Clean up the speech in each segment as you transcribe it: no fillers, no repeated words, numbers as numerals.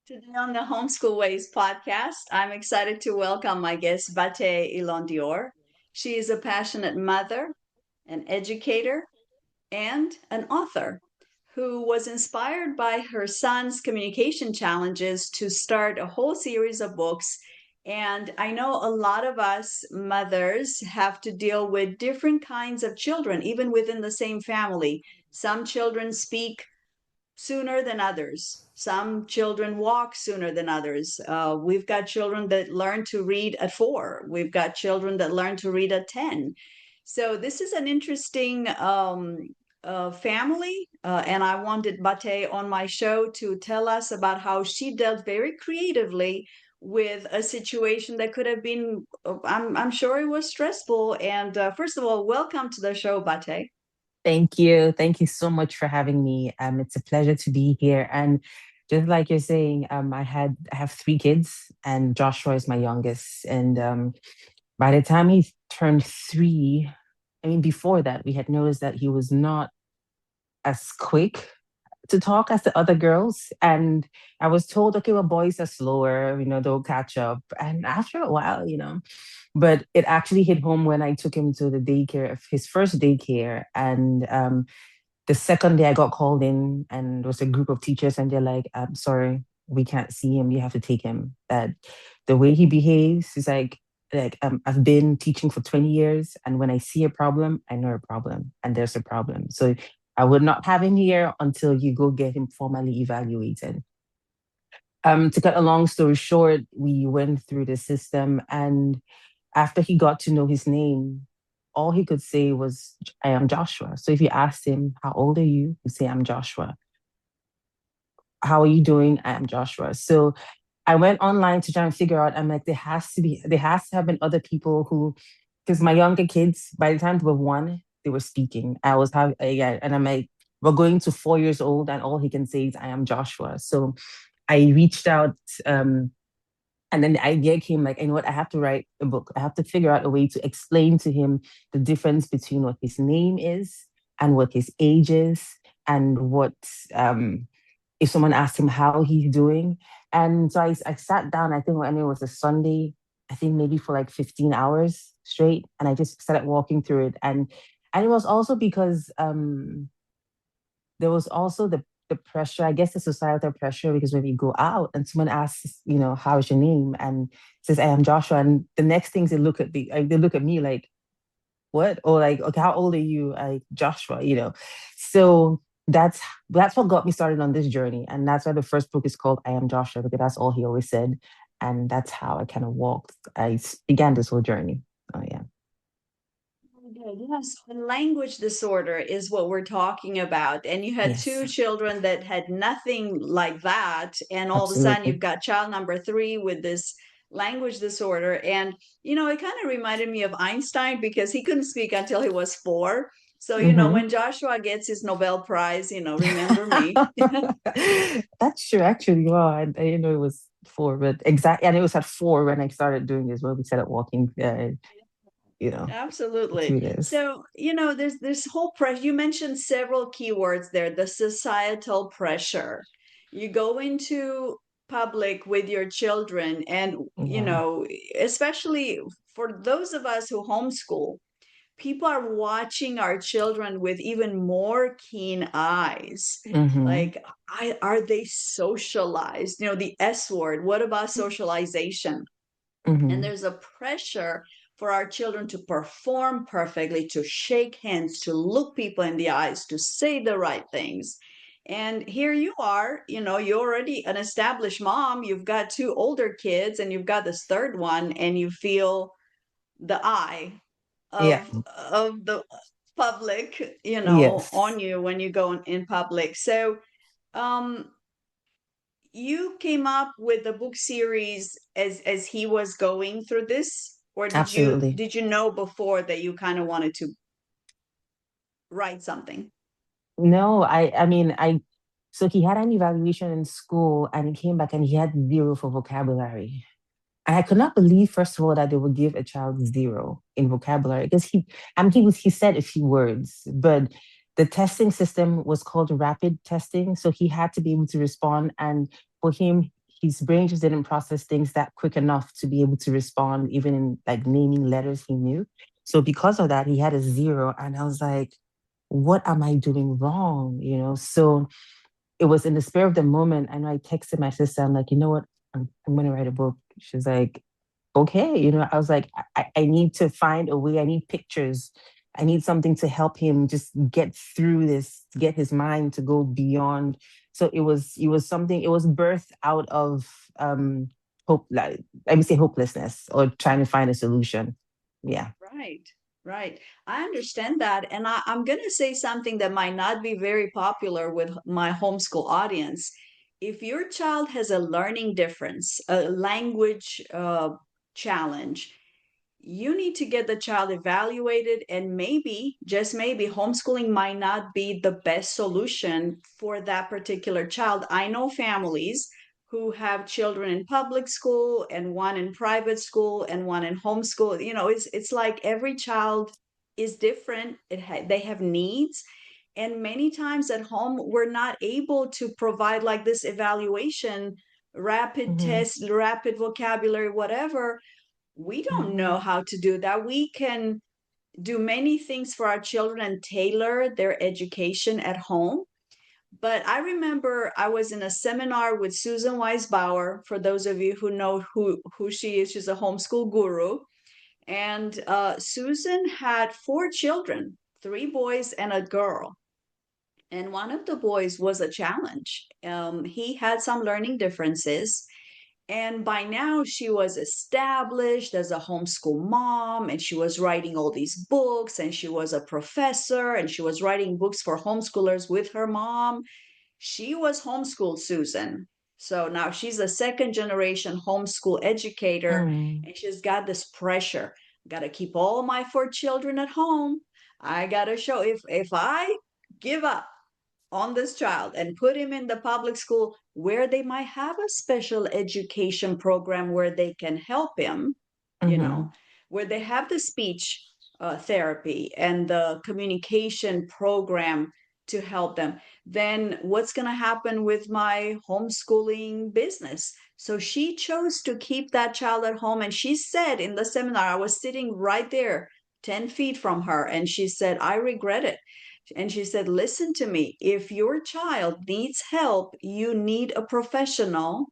Today on the Homeschool Ways podcast, I'm excited to welcome my guest, Bate Ilondior. She is a passionate mother, an educator, and an author who was inspired by her son's communication challenges to start a whole series of books. And I know a lot of us mothers have to deal with different kinds of children, even within the same family. Some children speak sooner than others. Some children walk sooner than others. We've got children that learn to read at 4. We've got children that learn to read at 10. So this is an interesting family, and I wanted Bate on my show to tell us about how she dealt very creatively with a situation that could have been. I'm sure it was stressful. And first of all, welcome to the show, Bate. Thank you. Thank you so much for having me. It's a pleasure to be here. And just like you're saying, I have three kids, and Joshua is my youngest. And by the time he turned 3, I mean, before that, we had noticed that he was not as quick to talk as the other girls. And I was told, okay, well, boys are slower, they'll catch up. And after a while, but it actually hit home when I took him to the daycare, his first daycare. And the second day I got called in, and there was a group of teachers, and they're like, I'm sorry, we can't see him. You have to take him. That the way he behaves is like I've been teaching for 20 years, and when I see a problem, I know a problem, and there's a problem. So I would not have him here until you go get him formally evaluated. To cut a long story short, we went through the system, and after he got to know his name, all he could say was, I am Joshua. So if you asked him, how old are you? He'd say, I'm Joshua. How are you doing? I am Joshua. So I went online to try and figure out, I'm like, there has to have been other people who, because my younger kids, by the time they were 1, they were speaking. I was having, yeah, and I'm like, we're going to 4 years old, and all he can say is, I am Joshua. So I reached out, and then the idea came like, you know what, I have to write a book. I have to figure out a way to explain to him the difference between what his name is and what his age is, and what, if someone asked him how he's doing. And so I sat down, I think when it was a Sunday, I think maybe for like 15 hours straight. And I just started walking through it. And it was also because there was also the pressure, I guess the societal pressure, because when you go out and someone asks, how's your name, and says, I am Joshua, and the next things they look at me like, what? Or like, okay, how old are you? Like, Joshua. So that's what got me started on this journey. And that's why the first book is called I Am Joshua, because that's all he always said. And that's how I kind of began this whole journey. Oh yeah. Okay, yes, and language disorder is what we're talking about. And you had Yes, two children that had nothing like that. And all of a sudden, you've absolutely. got child number 3 with this language disorder. And, it kind of reminded me of Einstein because he couldn't speak until he was 4. So, Hmm. when Joshua gets his Nobel Prize, remember me. That's true. Actually, wow, I didn't know it was 4, but exactly, and it was at 4 when I started doing this. When we started walking, Absolutely. through this. So, there's this whole pressure. You mentioned several keywords there, the societal pressure. You go into public with your children, and, Yeah. especially for those of us who homeschool, people are watching our children with even more keen eyes. Hmm. Like, are they socialized? The S word. What about socialization? And Hmm. there's a pressure for our children to perform perfectly, to shake hands, to look people in the eyes, to say the right things. And here you are, you're already an established mom. You've got 2 older kids, and you've got this third one, and you feel the eye Yeah. of the public, Yes. on you when you go in public. So, um, you came up with the book series as he was going through this, or did you Absolutely. did you know before that you kind of wanted to write something? No, I mean, so he had an evaluation in school, and he came back and he had 0 for vocabulary. And I could not believe, first of all, that they would give a child 0 in vocabulary, because he said a few words, but the testing system was called rapid testing. So he had to be able to respond. And for him, his brain just didn't process things that quick enough to be able to respond, even in like naming letters he knew. So because of that, he had a zero. And I was like, what am I doing wrong? So it was in the spur of the moment. And I texted my sister, I'm like, you know what? I'm going to write a book. She's like, okay. I was like, I need to find a way. I need pictures. I need something to help him just get through this, get his mind to go beyond. So it was something, it was birthed out of hope, like, let me say hopelessness or trying to find a solution. Yeah. Right, right. I understand that. And I'm going to say something that might not be very popular with my homeschool audience. If your child has a learning difference, a language challenge, you need to get the child evaluated, and maybe, just maybe, homeschooling might not be the best solution for that particular child. I know families who have children in public school and one in private school and one in homeschool. It's like every child is different. They have needs, and many times at home we're not able to provide like this evaluation, rapid Hmm. test, rapid vocabulary, whatever. We don't know Hmm. how to do that. We can do many things for our children and tailor their education at home. But I remember I was in a seminar with Susan Weisbauer. For those of you who know who she is, she's a homeschool guru. And Susan had four children, three boys and a girl. And one of the boys was a challenge. He had some learning differences, and by now, she was established as a homeschool mom, and she was writing all these books, and she was a professor, and she was writing books for homeschoolers with her mom. She was homeschooled, Susan. So now she's a second generation homeschool educator, Mm. and she's got this pressure. Got to keep all my four children at home. I got to show, if I give up on this child and put him in the public school where they might have a special education program where they can help him, you know, Hmm. where they have the speech therapy and the communication program to help them, then what's going to happen with my homeschooling business? So she chose to keep that child at home. And she said in the seminar, I was sitting right there, 10 feet from her, and she said, I regret it. And she said, listen to me. If your child needs help, you need a professional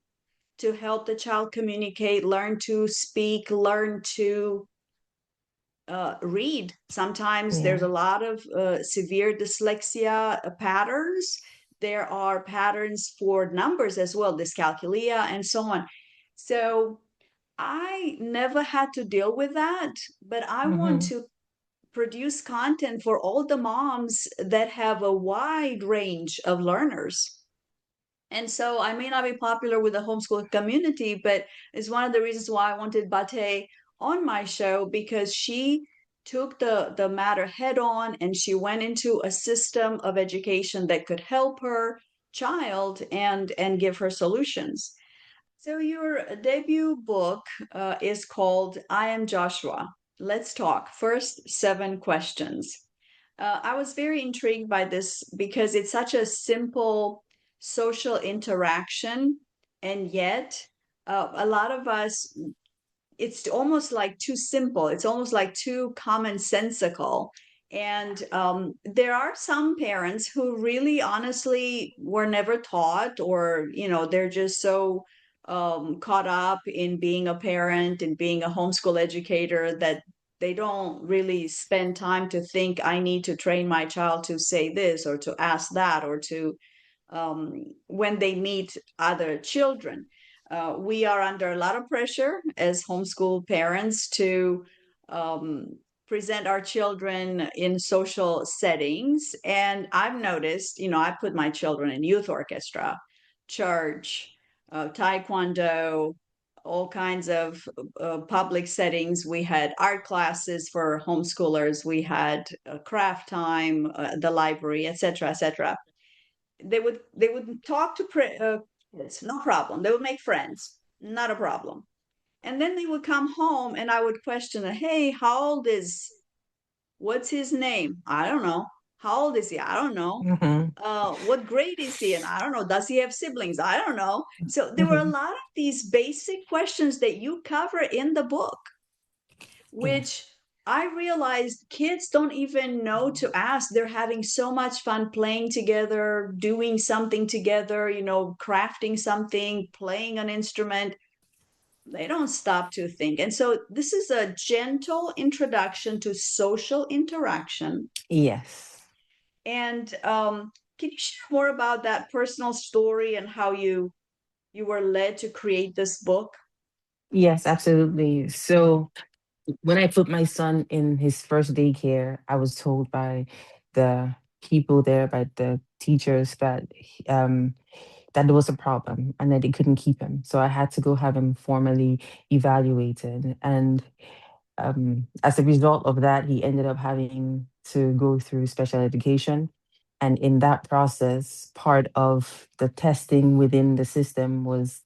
to help the child communicate, learn to speak, learn to read. Sometimes there's Yeah. a lot of severe dyslexia patterns. There are patterns for numbers as well, dyscalculia, and so on. So I never had to deal with that, but I want Hmm. to produce content for all the moms that have a wide range of learners. And so I may not be popular with the homeschool community, but it's one of the reasons why I wanted Bate on my show, because she took the matter head on, and she went into a system of education that could help her child and give her solutions. So your debut book is called I Am Joshua. Let's talk. First, seven questions. I was very intrigued by this because it's such a simple social interaction, and yet a lot of us, it's almost like too simple. It's almost like too commonsensical. And there are some parents who really honestly were never taught, or, they're just so caught up in being a parent and being a homeschool educator that they don't really spend time to think, I need to train my child to say this or to ask that, or to when they meet other children. We are under a lot of pressure as homeschool parents to um, present our children in social settings. And I've noticed, I put my children in youth orchestra, church, taekwondo, all kinds of public settings. We had art classes for homeschoolers. We had craft time, the library, etc., etc. They would talk to kids, no problem. They would make friends, not a problem. And then they would come home, and I would question, hey, how old is, what's his name? I don't know. How old is he? I don't know. Hmm. What grade is he in? I don't know. Does he have siblings? I don't know. So there were a Hmm. lot of these basic questions that you cover in the book, which Yes. I realized kids don't even know to ask. They're having so much fun playing together, doing something together, crafting something, playing an instrument. They don't stop to think. And so this is a gentle introduction to social interaction. Yes. And can you share more about that personal story and how you were led to create this book? Yes, absolutely. So when I put my son in his first daycare, I was told by the people there, by the teachers, that that there was a problem and that they couldn't keep him. So I had to go have him formally evaluated. And as a result of that, he ended up having to go through special education. And in that process, part of the testing within the system was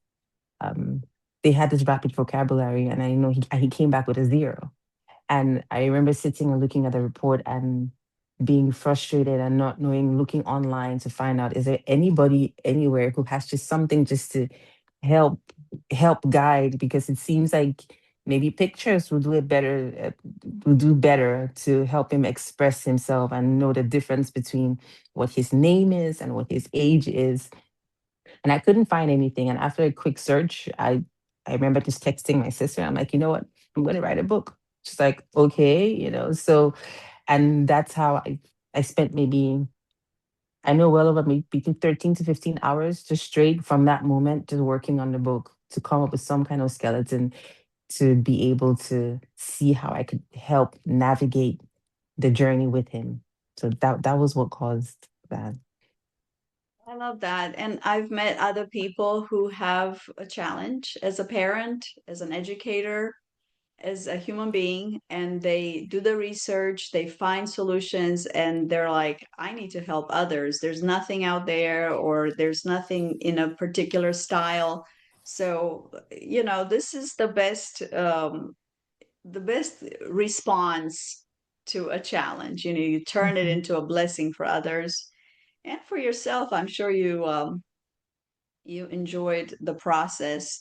um, they had this rapid vocabulary, and I know he came back with a zero. And I remember sitting and looking at the report and being frustrated and not knowing, looking online to find out, is there anybody anywhere who has just something just to help guide? Because it seems like maybe pictures would do it better, would do better to help him express himself and know the difference between what his name is and what his age is. And I couldn't find anything. And after a quick search, I remember just texting my sister. I'm like, you know what? I'm going to write a book. She's like, okay, So, and that's how I spent maybe, I know, well over maybe between 13 to 15 hours just straight from that moment, just working on the book to come up with some kind of skeleton to be able to see how I could help navigate the journey with him. So that was what caused that. I love that. And I've met other people who have a challenge as a parent, as an educator, as a human being, and they do the research, they find solutions, and they're like, I need to help others. There's nothing out there, or there's nothing in a particular style. So, this is the best response to a challenge. You turn it Mhm. into a blessing for others and for yourself. I'm sure you enjoyed the process.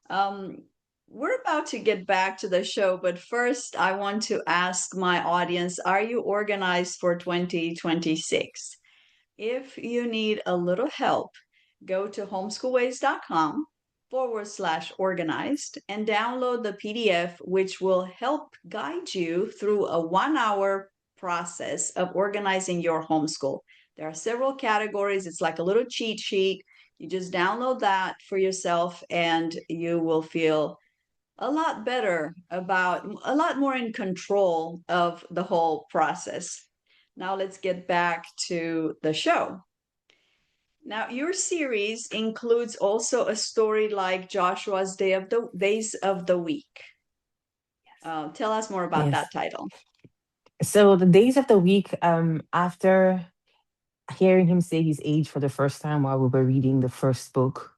Um, we're about to get back to the show, but first, I want to ask my audience, are you organized for 2026? If you need a little help, go to homeschoolways.com/organized and download the PDF, which will help guide you through a 1 hour process of organizing your homeschool. There are several categories. It's like a little cheat sheet. You just download that for yourself and you will feel a lot better about, a lot more in control of the whole process. Now let's get back to the show. Now, your series includes also a story like Joshua's Days of the Week. Tell us more about that Yes. title. So the days of the week, after hearing him say his age for the first time while we were reading the first book,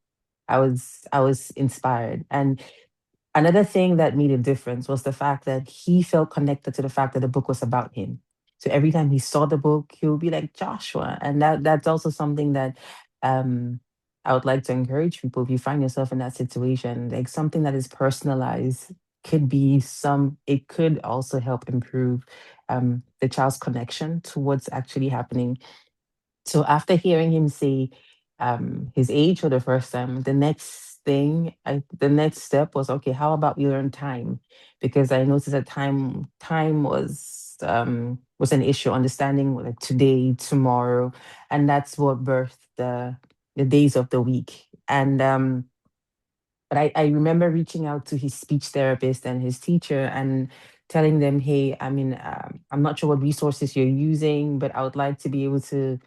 I was inspired. And another thing that made a difference was the fact that he felt connected to the fact that the book was about him. So every time he saw the book, he would be like Joshua, and that's also something that um, I would like to encourage people. If you find yourself in that situation, like something that is personalized could be some. It could also help improve the child's connection to what's actually happening. So after hearing him say his age for the first time, the next step was, okay, how about we learn time? Because I noticed that time was an issue, understanding like today, tomorrow, and that's what birthed the days of the week. And but I remember reaching out to his speech therapist and his teacher and telling them, hey, I mean, I'm not sure what resources you're using, but I would like to be able to,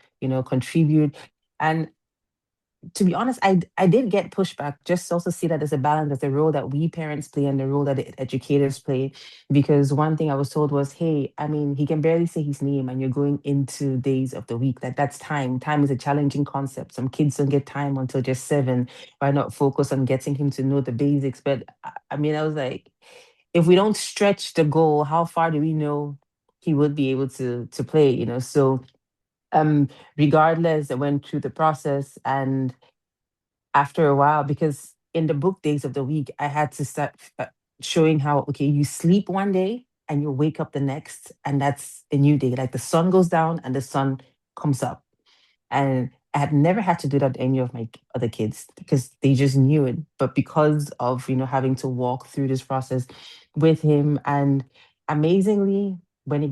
contribute. And to be honest, I did get pushback. Just also see that as a balance, as the role that we parents play and the role that the educators play. Because one thing I was told was, hey, I mean, he can barely say his name, and you're going into days of the week. That's time. Time is a challenging concept. Some kids don't get time until just 7. Why not focus on getting him to know the basics? But I mean, I was like, if we don't stretch the goal, how far do we know he would be able to play? So Um, Regardless, I went through the process, and after a while, because in the book Days of the Week, I had to start showing how, okay, you sleep one day and you wake up the next, and that's a new day. Like the sun goes down and the sun comes up. And I had never had to do that to any of my other kids because they just knew it. But because of, having to walk through this process with him, and amazingly, when it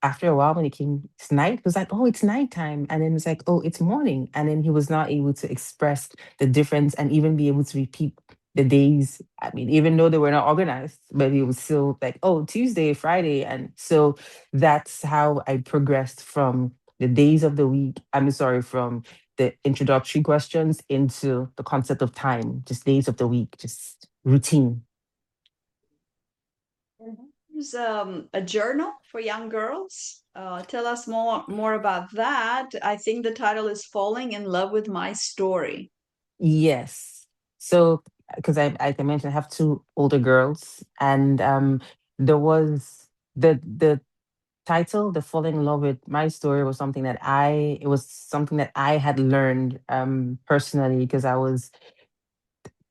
after a while, when it came, it's night, it was like, oh, it's nighttime. And then it's like, oh, it's morning. And then he was not able to express the difference and even be able to repeat the days. I mean, even though they were not organized, but he was still like, oh, Tuesday, Friday. And so that's how I progressed from the days of the week. I'm sorry, from the introductory questions into the concept of time, just days of the week, just routine. There's a journal for young girls. Tell us more about that. I think the title is Falling in Love with My Story. Yes. So, because like I mentioned, I have two older girls, and there was the title, "The Falling in Love with My Story," was something that it was something that I had learned personally because I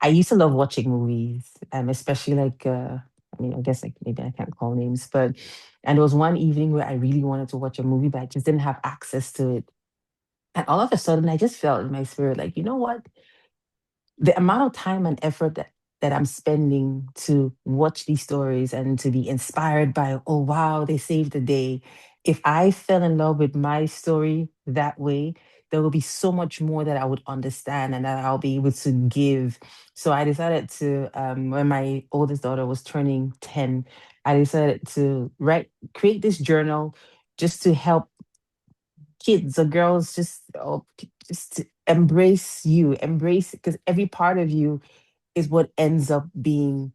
used to love watching movies, especially like I mean, I guess like maybe I can't call names, but and there was one evening where I really wanted to watch a movie, but I just didn't have access to it, and all of a sudden I just felt in my spirit like, you know what? The amount of time and effort that I'm spending to watch these stories and to be inspired by, oh wow, they saved the day. If I fell in love with my story that way, there will be so much more that I would understand and that I'll be able to give. So I decided to, when my oldest daughter was turning 10, I decided to create this journal just to help kids or girls just to embrace because every part of you is what ends up being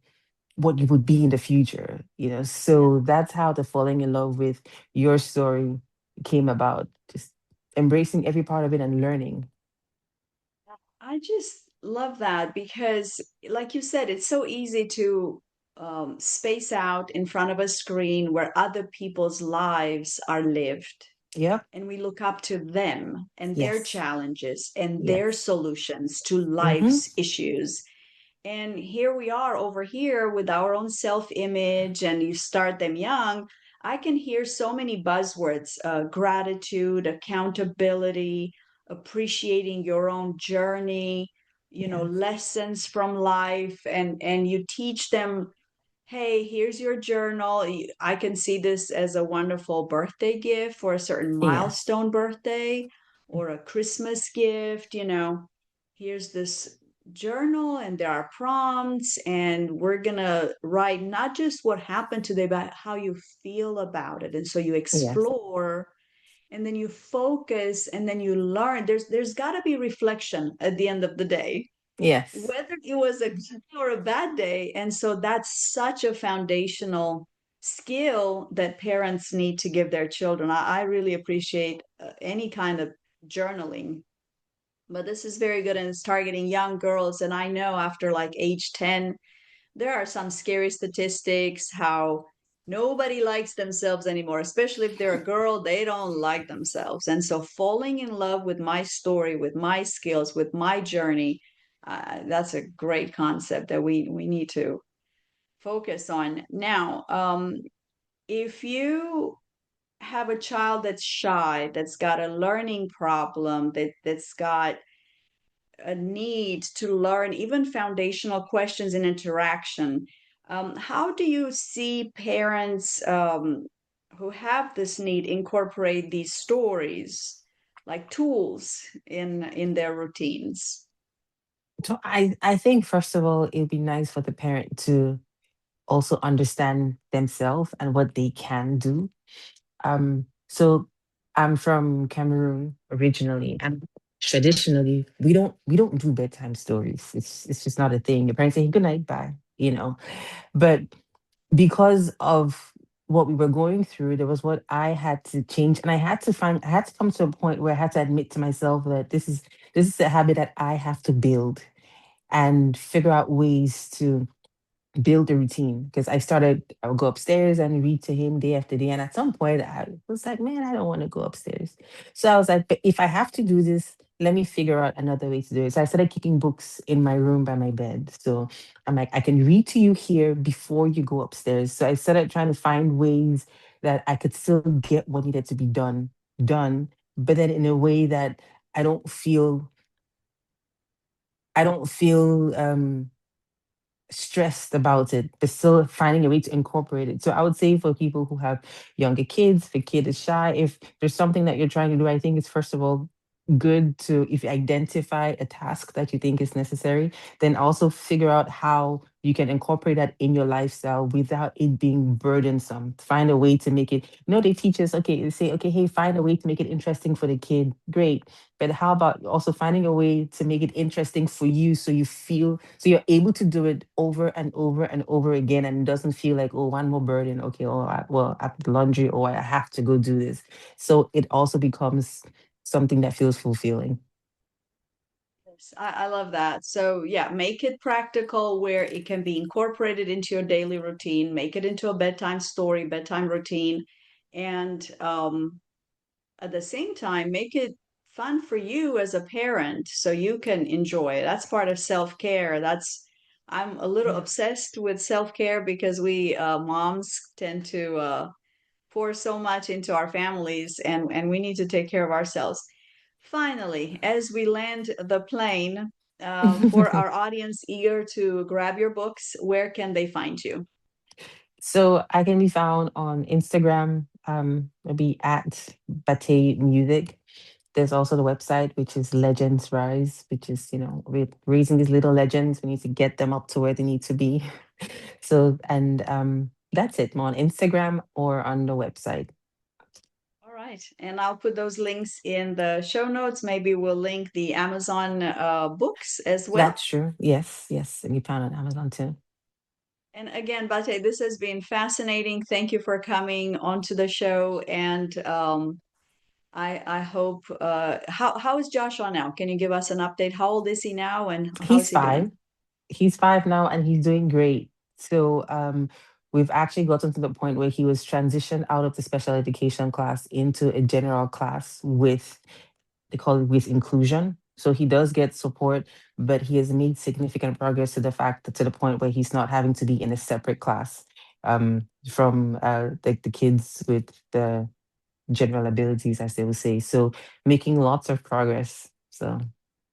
what you would be in the future. So that's how the falling in love with your story came about, just embracing every part of it and learning. I just love that because, like you said, it's so easy to space out in front of a screen where other people's lives are lived. Yep. And we look up to them and their Yes. challenges and their Yes. solutions to Mm-hmm. life's issues. And here we are over here with our own self image, and you start them young. I can hear so many buzzwords: gratitude, accountability, appreciating your own journey, Yes. lessons from life. And you teach them, hey, here's your journal. I can see this as a wonderful birthday gift for a certain Yes. milestone birthday or a Christmas gift. Here's this journal, and there are prompts, and we're going to write not just what happened today, but how you feel about it. And so you Yes. explore, and then you focus, and then you learn. There's got to be reflection at the end of the day, Yes. whether it was a good or a bad day. And so that's such a foundational skill that parents need to give their children. I really appreciate any kind of journaling, but this is very good and it's targeting young girls. And I know after like age 10, there are some scary statistics how nobody likes themselves anymore, especially if they're a girl, they don't like themselves. And so falling in love with my story, with my skills, with my journey, that's a great concept that we need to focus on. Now, if you have a child that's shy, that's got a learning problem, that's got a need to learn even foundational questions in interaction. How do you see parents who have this need incorporate these stories like tools in their routines? So I think first of all, it would be nice for the parent to also understand themselves and what they can do. So I'm from Cameroon originally, and traditionally we don't do bedtime stories. It's just not a thing. Your parents say good night, bye. But because of what we were going through, there was what I had to change, and I had to come to a point where I had to admit to myself that this is a habit that I have to build and figure out ways to build a routine because I would go upstairs and read to him day after day. And at some point, I was like, man, I don't want to go upstairs. So I was like, but if I have to do this, let me figure out another way to do it. So I started keeping books in my room by my bed. So I'm like, I can read to you here before you go upstairs. So I started trying to find ways that I could still get what needed to be done, but then in a way that I don't feel, I don't feel, stressed about it, but still finding a way to incorporate it. So I would say for people who have younger kids, if a kid is shy, if there's something that you're trying to do, I think it's first of all good to, if you identify a task that you think is necessary, then also figure out how you can incorporate that in your lifestyle without it being burdensome. Find a way to make it, they teach us, okay, they say, okay, hey, find a way to make it interesting for the kid. Great. But how about also finding a way to make it interesting for you so you feel, so you're able to do it over and over and over again and it doesn't feel like, oh, one more burden. Okay, oh, well, I have the laundry or I have to go do this. So it also becomes something that feels fulfilling. Yes, I love that. So, yeah, make it practical where it can be incorporated into your daily routine, make it into a bedtime story, bedtime routine, and at the same time, make it fun for you as a parent so you can enjoy it. That's part of self-care. I'm a little obsessed with self-care because we moms tend to pour so much into our families and we need to take care of ourselves. Finally, as we land the plane, for our audience eager to grab your books, where can they find you? So I can be found on Instagram, maybe at Bate Music. There's also the website, which is Legends Rise, which is, we're raising these little legends. We need to get them up to where they need to be. So, and that's it, more on Instagram or on the website. All right. And I'll put those links in the show notes. Maybe we'll link the Amazon books as well. That's true. Yes, yes. And you found on Amazon too. And again, Bate, this has been fascinating. Thank you for coming onto the show. And I hope how is Joshua now? Can you give us an update? How old is he now and how is He's he doing? 5. He's 5 now and he's doing great. So we've actually gotten to the point where he was transitioned out of the special education class into a general class with, they call it, with inclusion. So he does get support, but he has made significant progress to the fact that, to the point where he's not having to be in a separate class from the kids with the general abilities, as they will say. So making lots of progress. So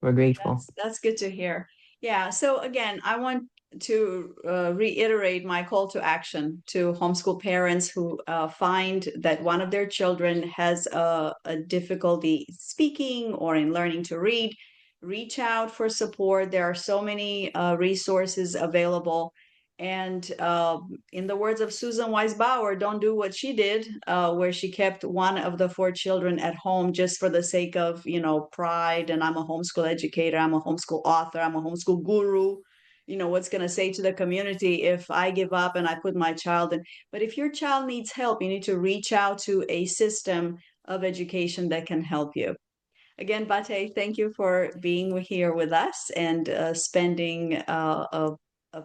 we're grateful. That's good to hear. Yeah. So again, I want to reiterate my call to action to homeschool parents who find that one of their children has a difficulty speaking or in learning to read. Reach out for support. There are so many resources available. And in the words of Susan Wise Bauer, don't do what she did, where she kept one of the four children at home just for the sake of, pride. And I'm a homeschool educator, I'm a homeschool author, I'm a homeschool guru. What's going to say to the community if I give up and I put my child in? But if your child needs help, you need to reach out to a system of education that can help you. Again, Bate, thank you for being here with us and spending a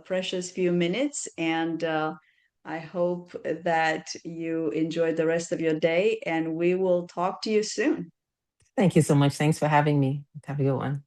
precious few minutes. And I hope that you enjoy the rest of your day, and we will talk to you soon. Thank you so much. Thanks for having me. Have a good one.